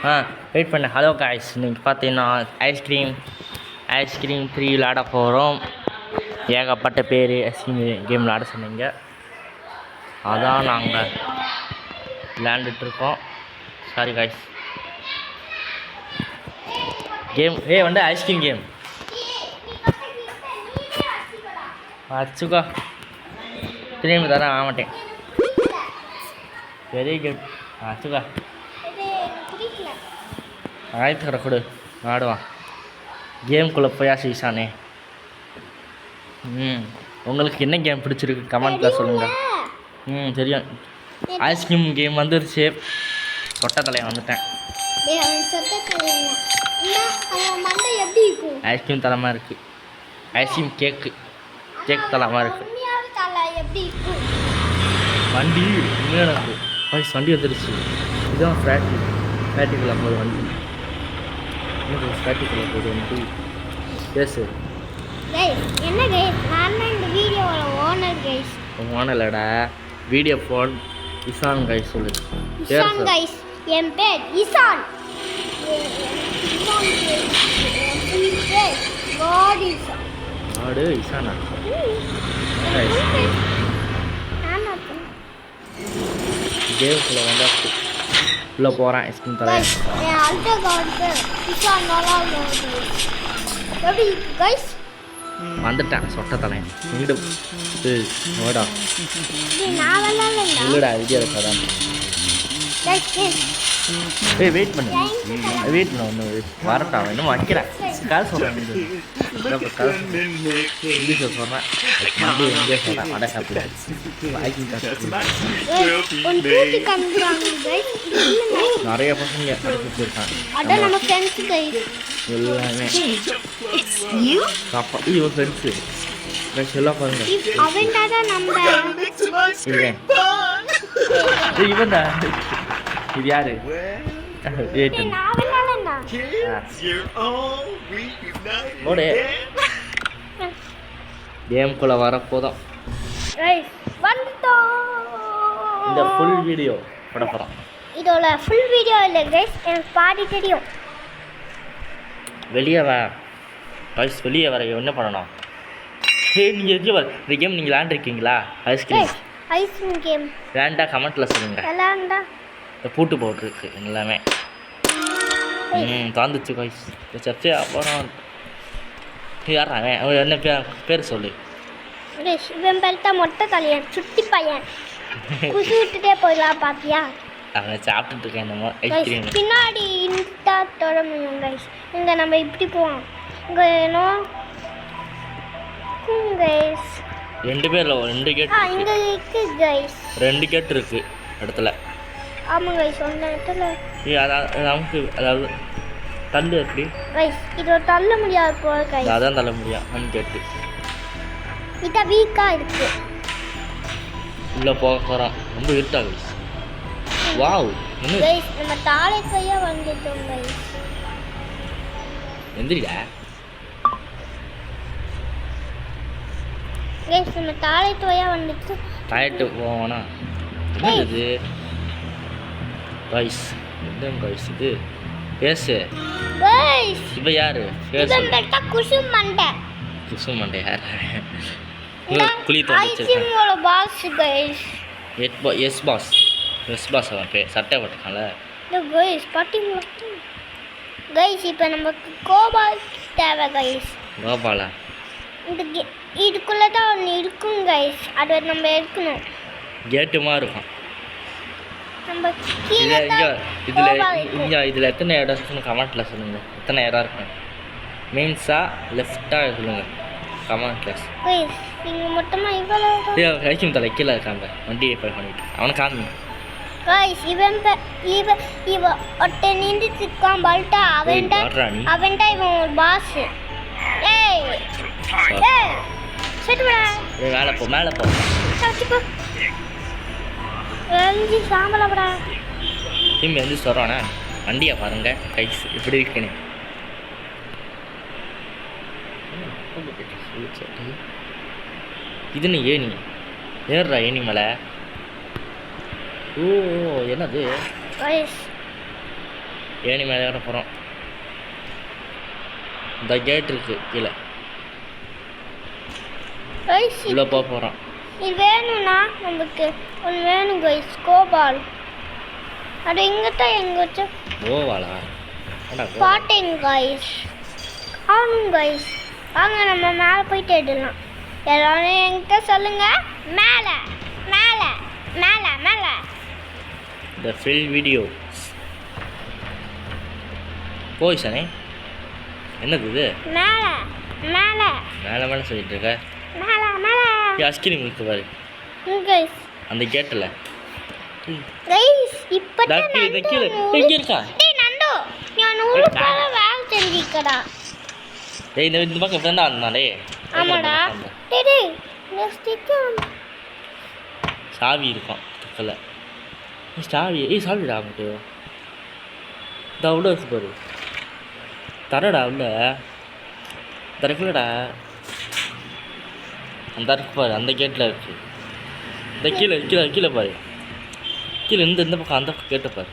Wait பண்ண. Hello guys, இன்னைக்கு பார்த்தீங்கன்னா ஐஸ்கிரீம் 3 விளாட போகிறோம். ஏகப்பட்ட பேர் ஐஸ்கிரீம் கேம் விளாட சொன்னீங்க, அதான் நாங்கள் விளையாண்டுட்ருக்கோம். Sorry guys. கேம் வந்து ஐஸ்கிரீம் கேம் வச்சுக்கோ. திரும்பி தரேன் ஆகமாட்டேன். Very good. வச்சுக்கோ. ஆயிரத்து கொடு ஆடுவான். கேம்குள்ளே போயா சீசானே. உங்களுக்கு என்ன கேம் பிடிச்சிருக்கு கமெண்ட்டில் சொல்லுங்கள். தெரியும். ஐஸ்கிரீம் கேம் வந்துருச்சு. சொட்ட தலையை வந்துட்டேன். ஐஸ்கிரீம் தலைமாக இருக்குது. ஐஸ்கிரீம் கேக்கு தலைமாக இருக்குது. வண்டி உண்மையாக பாய்ஸ், வண்டி வந்துருச்சு. இதுதான் ஃபேக்ட்ரிக்குள்ளே போகுது வண்டி. ஃபேக்ட்ரிக்குள்ளே போகுது வண்டி. பேசு. என்ன கைஸ், நான் தான் இந்த வீடியோவோட ஓனர் கைஸ். ஓனர்லடா, வீடியோ ஃபோன் இசான் கைஸ். சொல்லு இசான் கைஸ். என் பேர் இசான். ஆடு இசானா? கேம்குள்ளே வந்தாச்சு. உள்ளே போகிறேன். ஐஸ்கிரீம் தலை வந்துட்டேன். சொட்ட தலை வீடு ஓடா இல்லடா. ஐடியா இருக்காதான். வெயிட் பண்ணு ஒன்று வரட்டா. இன்னும் வைக்கிறேன். கதை சொல்கிறேன். இங்கிலீஷில் சொல்கிறேன். இந்தியா சொல்கிறேன். வடை சாப்பிடுறேன். நிறைய பசங்க இருக்காங்க. எல்லாமே இவன் ஃப்ரெண்ட்ஸு எல்லாம் பாருங்க. இவன் தான். இது யாரு? கேம்குள்ள வரப்போதும். இந்த ஃபுல் வீடியோ போட போகிறோம். இதோட ஃபுல் வீடியோ இல்லை கைஸ், எனக்கு பாதி தெரியும். வெளியே வா கைஸ். வெளியே வர என்ன பண்ணணும்? நீங்கள் எங்கே வர இந்த கேம் நீங்கள் விளாண்டுருக்கீங்களா? ஐஸ்கிரீம் கேம் விளாண்டா கமெண்ட்டில் சொல்லுங்கள். விளாண்டா இந்த பூட்டு போட்டுருக்கு எல்லாமே. தாந்துச்சு கைஸ். சர்ச்சே அப்புறம் யாரா அவன்? என்ன பேர் சொல்லு. இவன் பேர் தான் மொட்டை தலையன், சுட்டி பையன். குசு விட்டுட்டே போயிடலாம். பார்த்தியா? அவன் சாப்பிட்டுட்டு இருக்கேன். என்னமோ ஐஸ்கிரீம் பின்னாடி இந்த தொட முடியும் கைஸ். இங்கே நம்ம இப்படி போவோம். இங்கே ஏனோ கைஸ் 2 பேர் 2 கேட் இங்கே இருக்கு கைஸ். 2 கேட் இருக்கு இடத்துல. ஆமாம் கைஸ், அந்த இடத்துல நமக்கு அதாவது தள்ளு எப்படி கைஸ். இதை தள்ள முடியாது போல கைஸ். அதான் தள்ள முடியும். 1 கேட்டு இதை வீக்காக இருக்கு. உள்ளே போக போகிறோம். ரொம்ப இருட்டா கைஸ். வாவ். கைஸ், நம்ம தாளை கையா வந்துட்டோம் கைஸ். எந்திரிடா கைஸ், நம்ம தாளை கையா வந்துட்டு டாய்லெட்டு போவோனா? என்னது கைஸ்? என்ன கைஸ் இது? பேசு கைஸ். இப்போ யாரு பேசு? இவன் பேட்டா குசுமண்டை. குசுமண்டை யார்? குளி ஐஸ்கிரீமோட பாஸ் கைஸ். எஸ் பாஸ் அவன் பேர். சட்டை போட்டுக்கான்ல கைஸ். பாத்தீங்களா கைஸ்? இப்போ நமக்கு கோபால் தேவை கைஸ். கோபாலா? இதுக்குள்ளே தான் ஒன்று இருக்கும் கைஸ். அது நம்ம எடுக்கணும். கேட்டுமா இருக்கும். நம்ம கீழே இதில் எத்தனை இடம் இருக்குன்னு கமெண்ட்டில் சொல்லுங்கள். எத்தனை இடம் இருக்கும்? மெயின்ஸா லெஃப்டாக சொல்லுங்கள் கமெண்ட்டில். கைஸ், நீங்கள் மொத்தமாக இவ்வளோ ஐஸ்கிரீம் தலை கீழே இருக்காங்க. வண்டியை போய் பண்ணிட்டு அவனை காமி கைஸ். இவன் ஒட்ட நின்றுட்டு இருக்கான் பல்ட்டா. அவன்டா இவன் ஒரு பாஸ். மேலே போ சாம்பலப்படா. திரும்பி வந்து சொல்கிறானே. வண்டியை பாருங்க கைஸ் இப்படி இருக்குன்னு. இதுன்னு ஏணி ஏறுறா. ஏணி மேலே ஓ என்னது ஏணி மேலே ஏற போகிறோம். இந்த கேட் இருக்குது கீழே, கைஸ் உள்ளே போக போகிறோம். இது வேணும்னா நமக்கு ஒன்று வேணும் கைஸ், கோபால். அது எங்கிட்ட எங்கே வச்சு ஓவாளா பாட்டேங்க கைஸ். ஆனும் கைஸ், வாங்க நம்ம மேலே போயிட்டு எடுக்கலாம். எல்லாரும் என்கிட்ட சொல்லுங்க, மேலே மேலே மேலே மேலே. த ஃபில் வீடியோ போய் சனே. என்னது இது? மேலே மேலே மேலே மேலே சொல்லிட்டு இருக்க. மேலே மேலே ஐஸ்கிரீம் இருக்கு பாரு கைஸ். அந்த கேட்டில். கைஸ் இப்போ கீழே எங்கே இருக்கா? டேய் நண்டு, நான் உருப்பால வேலை செஞ்சிக்கடா. டேய் இந்த பக்கம் ஃப்ரெண்டா இருந்தாலே. ஆமாடா. டேய் டேய் இந்த ஸ்டிக்கர் சாவி இருக்கும் ஸ்டிக்கரில். சாவி சாவிடா மட்டும் இந்த உள்ள இருக்கு பாரு. தரடா உள்ள தரக்குள்ளடா. அந்த இருக்கு பாரு, அந்த கேட்டில் இருக்கு. இந்த கீழே கீழே கீழே பாரு, கீழே இந்த பக்கம் அந்த பக்கம் கேட்ட பாரு.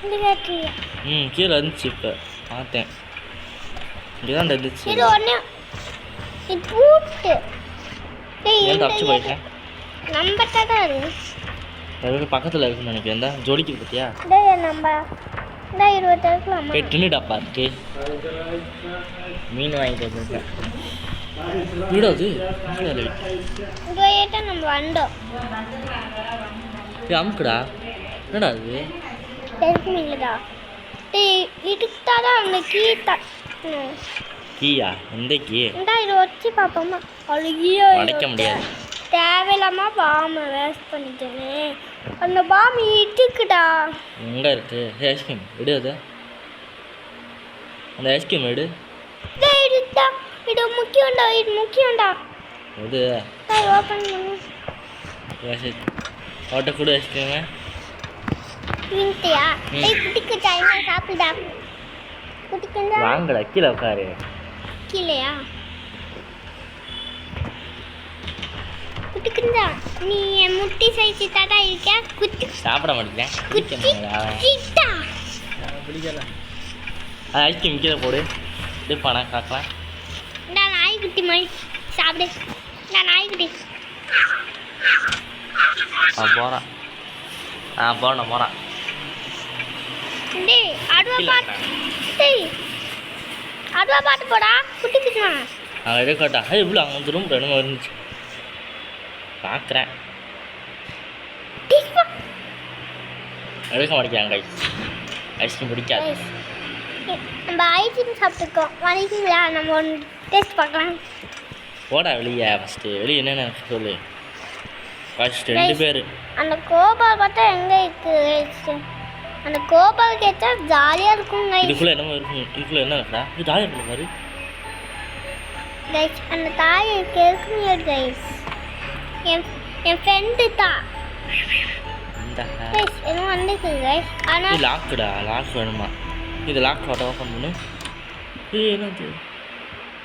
இந்த கேட்கலையா? கீழே இருந்துச்சு, இப்போ பார்த்தேன். இங்கே தான் இருந்துச்சு. இது ஒன்று இது பூட்டு. டேய் ஏன் தப்பிச்சு போயிட்டேன்? நம்பட்ட தான் இருக்கு. அது பக்கத்தில் இருக்குன்னு நினைக்கிறேன். இந்த ஜோடிக்கு பார்த்தியா? டேய் நம்ம இந்த 20 இருக்கலாமா? டின்னுடாப்பா இருக்கு. மீன் வாங்கிட்டு வந்துருக்கேன். விடாது இதோ ஏட்ட நம்ம வந்தோம். அமுக்குடா. என்னடா அது? தெரியும் இல்லைடா. டேய் இதுக்கு தான் அந்த கீ கீயா? எந்த கீ? இந்த இதை வச்சு பார்ப்போமா? அழகியா அடைக்க முடியாது. தேவையில்லாம பாம்பை வேஸ்ட் பண்ணிட்டேனே. அந்த பாம்பு இட்டுக்குடா. எங்கே இருக்கு ஐஸ்கிரீம்? எடு அது, அந்த ஐஸ்கிரீம் எடு. இதுடா, இது முக்கியம்டா, இது முக்கியம்டா. எது? ஓப்பன் பண்ணு. சரி ஓட்ட கொடு ஐஸ்கிரீமு. இன்ட்டியா? டேய் குட்டிக்கு டைமா சாப்பிடுடா. குட்டிக்குண்டா. வாங்கடா கீழே உட்காரு. கீழேயா? குட்டிக்குண்டா, நீ என் முட்டி சைஸ் தாத்தா இருக்கியா? குட்டி சாப்பிட மாட்டேங்கிறேன். குட்டிட்டா. பிடிக்கல. அது ஐஸ்கிரீம் கீழே போடு. எடுப்பானா காக்கலாம். இந்த நாய்க்குட்டி மாதிரி சாப்பிடு. இந்த நாய்க்குட்டி போகிறான். போகிறான். டேய் அடுவா பாட்டு. டேய் அடுவா பாட்டு போடா குட்டிக்குமா. எடுக்கட்டா. இவ்வளோ அங்கே ரூம் என்னமோ இருந்துச்சு பார்க்குறேன். எடுக்க மாட்டேங்கிறாங்க. ஐஸ்கிரீம் பிடிக்காது. நம்ம ஐஸ்கிரீம் சாப்பிட்டுருக்கோம். வரைக்குங்களா? நம்ம ஒன்று டேஸ்ட் பார்க்கலாம். போடா வெளியே. ஃபஸ்ட்டு வெளியே என்னென்ன சொல்லு. ஃபஸ்ட்டு 2 பேர். அந்த கோபால் பார்த்தா எங்கே இருக்குது? அந்த கோபால் கேட்டா ஜாலியாக இருக்குங்க. இதுக்குள்ளே என்னமோ இருக்கும். இதுக்குள்ளே என்ன இருக்குடா? இது ஜாலியாக இருக்கும் பாரு கைஸ். அந்த தாய் கேட்குங்க கைஸ். என் ஃப்ரெண்டு தான் கைஸ். என்ன வந்துருக்கு கைஸ். ஆனால் இது லாக்குடா. லாக் வேணுமா? இது லாக் ஃபோட்டோ ஓப்பன் பண்ணு. இது என்னது?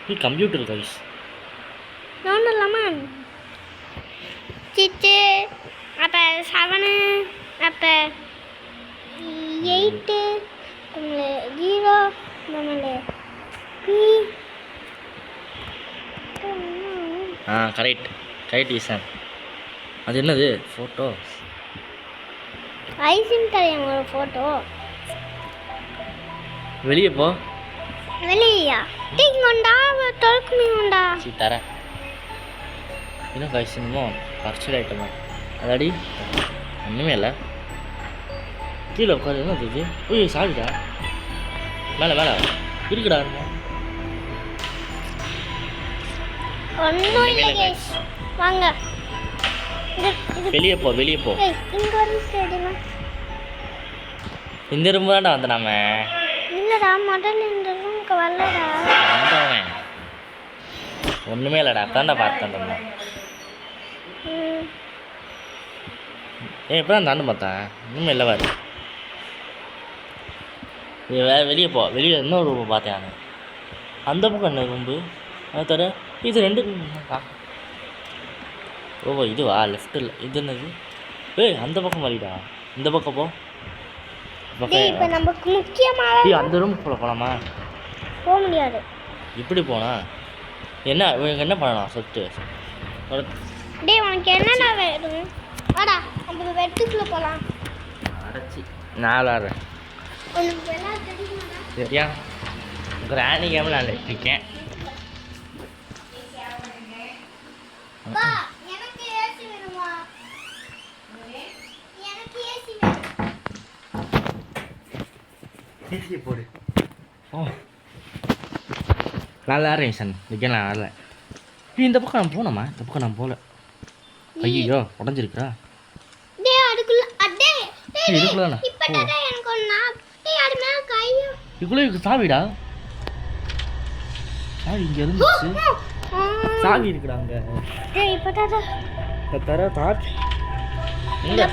இது கம்ப்யூட்டர் கைஸ். நான் இல்லாமா சிச்சு. அப்போ 7 அப்போ 8 0 கரெக்ட் கரெக்ட் ஈசான். அது என்னது? ஃபோட்டோ ஐசின் தரேன் ஒரு ஃபோட்டோ. வெளியே போ. வெளியா? இங்கொண்டா தொலைக்குமே உண்டா? சரி தரேன். இன்னும் கைசினுமோ பர்ச்சல் ஐட்டமா? அதாடி ஒன்றுமே இல்லை. கீழே உட்காரு. என்ன தெரியுது? ஓய் சாவிடா. மேலே இருக்குடா. ஒன்றும் இல்லை கைஸ். வாங்க வெளியே போ. இங்கே வந்து ஸ்டேடியமா? இந்த ரூம் தான்டா வந்து நாம. இல்லைடா முதல்ல இந்த ரூமுக்கு வரலடா. வந்தவன் ஒன்றுமே இல்லைடா. அதான்டா பார்த்தேன். இப்போ தான் தாண்டு பார்த்தேன். ஒன்றுமே இல்லை பாரு. வெளியே போ. வெளியே இன்னொரு ரூம் பார்த்தேன் நான். அந்த பக்கம் என்ன ரூம்பு? அது தர இது 2 ரூம். ஓ இதுவா? லெஃப்ட்டில் இது என்னது? அந்த பக்கம் வரிடா. இந்த பக்கம் போ. டேய் இப்போ நமக்கு முக்கியமான டேய் அந்த ரூமுக்குள்ளே போகலாமா? போக முடியாது. இப்படி போனா என்ன இவங்க என்ன பண்ணலாம் சொட்டு டேய் உனக்கு என்னடா வேணும்? வாடா நம்ம வெட்டுக்குள்ள போலாம். அடைச்சி நான் விளாட்றேன். உனக்கு எல்லாம் தெரியுமாடா? சரியா கிராணி கேம் விளாண்டுட்டு இருக்கேன். பா எனக்கு ஏசி வேணுமா? எனக்கு ஏசி வேணும். ஏசி போடு. ஓ நான் விளாட்றேன் சன் இந்த நான் விளாட்ல. இந்த பக்கம் நான் போனோமா? இந்த பக்கம் நான் போகல. ஐயோ உடஞ்சிருக்கா? டேய் அதுக்குள்ள அடே டேய் இதுக்குள்ளதானா? இப்படா எனக்கு ஒண்ணா டேய் அது மேல கை இதுக்குள்ளே சாவிடா. சாவி இங்கே இருந்துச்சு. சாவி இருக்குடா அங்கே. டேய் இப்படா தர தாட் இந்த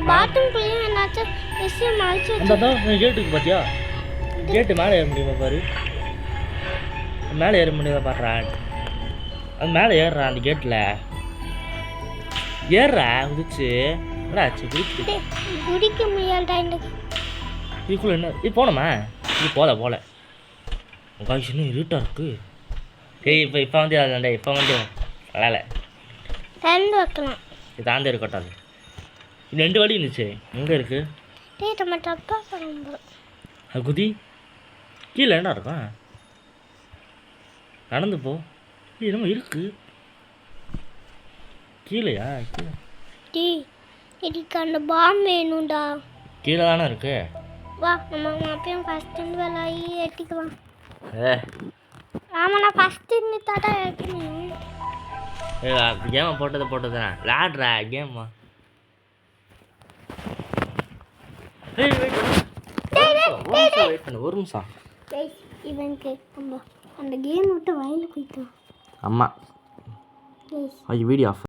பாத்ரூம் குள்ள என்னாச்சு விஷயம் ஆச்சு. அந்த தான் கேட்டுக்கு பார்த்தியா? கேட்டு மேலே ஏற முடியுமா பாரு. மேலே ஏற முடியுதா பாடுறா? அது மேலே ஏறுறா அந்த கேட்டில் ஏறுறா குதிச்சு. என்ன ஆச்சு குதிச்சு? டேய் குடிக்க முடியாதுடா இந்த. இதுக்குள்ளே என்ன இது போனோமா? இது போல உங்கள் இன்னும் இருட்டாக இருக்கு. ஏய் இப்போ வந்து அதாண்டா இப்போ வந்து விளால திறந்து வைக்கலாம். இது தாண்டி இருக்கட்டும். அது இது 2 வழி இருந்துச்சு. எங்கே இருக்குது? டேய் நம்ம தப்பா பண்ணுறோம். அது குதி கீழே என்ன இருக்கும்? நடந்து போ. என்னமோ இருக்கு கீழேயா? கீழே டேய் இதுக்கு அந்த பாம் வேணும்டா. கீழே தானே இருக்கு. வா நம்ம அப்பயும் ஃபர்ஸ்ட் இருந்து விளாயி ஏற்றிக்கலாம். ஏ ஆமாம் நான் ஃபர்ஸ்ட் இருந்து தாட்டா ஏற்றினேன். கேமை போட்டது தானே விளாட்றா கேம்மா. வெயிட் பண்ணு ஒரு நிமிஷம். டேய் இவனுக்கு அந்த கேம் விட்டு வயலில் போயிட்டான். ஆமாம் டேய் ஐயோ வீடியோ ஆஃப்